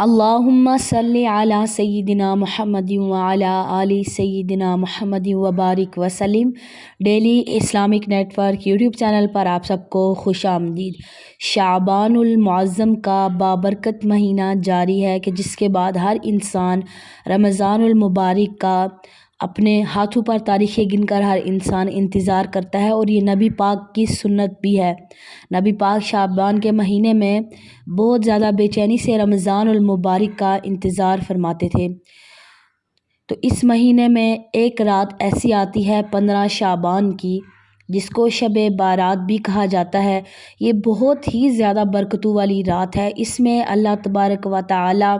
اللہم صلی علی سیدنا محمد وعلی آل سیدنا محمد وبارک وسلم۔ Daily Islamic network YouTube channel پر آپ سب کو خوش آمدید۔ شعبان المعظم کا بابرکت مہینہ جاری ہے کہ جس کے بعد ہر انسان رمضان المبارک کا اپنے ہاتھوں پر تاریخیں گن کر ہر انسان انتظار کرتا ہے، اور یہ نبی پاک کی سنت بھی ہے۔ نبی پاک شعبان کے مہینے میں بہت زیادہ بے چینی سے رمضان المبارک کا انتظار فرماتے تھے۔ تو اس مہینے میں ایک رات ایسی آتی ہے 15 شعبان کی، جس کو شب بارات بھی کہا جاتا ہے۔ یہ بہت ہی زیادہ برکتوں والی رات ہے۔ اس میں اللہ تبارک و تعالی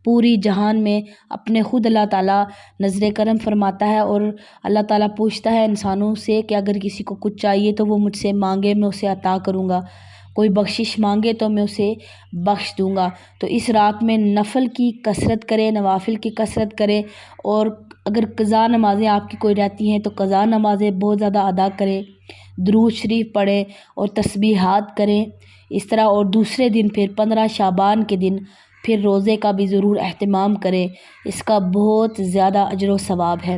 پوری جہان میں اپنے خود اللہ تعالیٰ نظر کرم فرماتا ہے، اور اللہ تعالیٰ پوچھتا ہے انسانوں سے کہ اگر کسی کو کچھ چاہیے تو وہ مجھ سے مانگے، میں اسے عطا کروں گا، کوئی بخشش مانگے تو میں اسے بخش دوں گا۔ تو اس رات میں نفل کی کثرت کرے، نوافل کی کثرت کرے، اور اگر قضا نمازیں آپ کی کوئی رہتی ہیں تو قضا نمازیں بہت زیادہ ادا کرے، درود شریف پڑھے اور تسبیحات کریں اس طرح۔ اور دوسرے دن پھر 15 شعبان کے دن پھر روزے کا بھی ضرور اہتمام کریں، اس کا بہت زیادہ اجر و ثواب ہے۔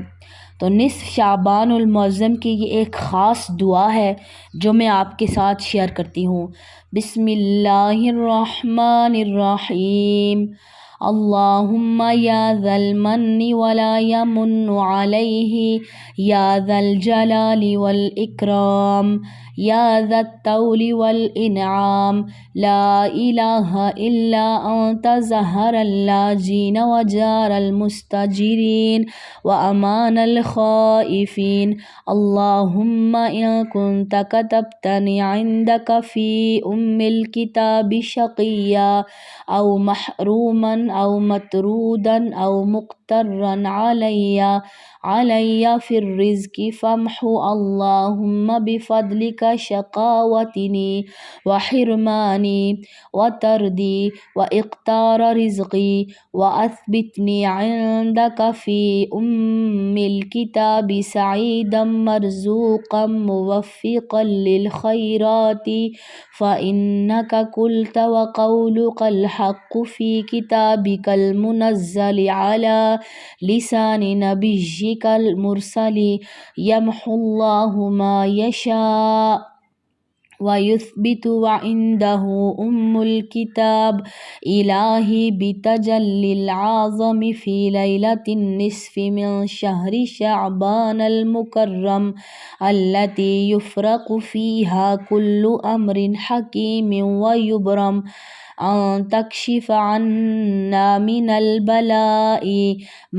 تو نصف شعبان المعظم کی یہ ایک خاص دعا ہے جو میں آپ کے ساتھ شیئر کرتی ہوں۔ بسم اللہ الرحمن الرحیم۔ اللہم یا ذا المن ولا یمن علیہ یا ذا الجلال والاکرام یا ذا الطول والانعام لا الہ الا انت ظہر اللاجین وجار المستجرین وامان الخائفین۔ اللہم ان کنت کتبتنی عندک فی الکتاب شقیا او محروما او مطرودا او مقترا علی فی الرزق فامحو اللہم بفضلک شقاوتنی وحرمانی وطردی واقتار رزقی واثبتنی عندک فی الکتاب سعیدا مرزوقا موفقا للخیرات فإنک قلت وقولک الحق فی کتابک المنزل علی لسان نبیک المرسل یمحو اللہ ما یشاء ویثبت وعنده الکتاب۔ الہی بتجلی العظم فی لیلة النصف من شہر شعبان المکرم التي یفرق فیہا کل امر حکیم ویبرم ان تکشف عنا من البلاء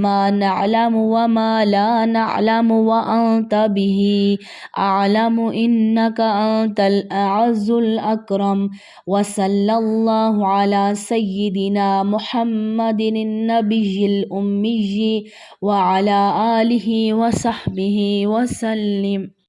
ما نعلم وما لا نعلم وانت به اعلم انک انت الاعز الاکرم۔ وصلی اللہ علی سیدنا محمد النبی الامی وعلی آلہ وصحبہ وسلم۔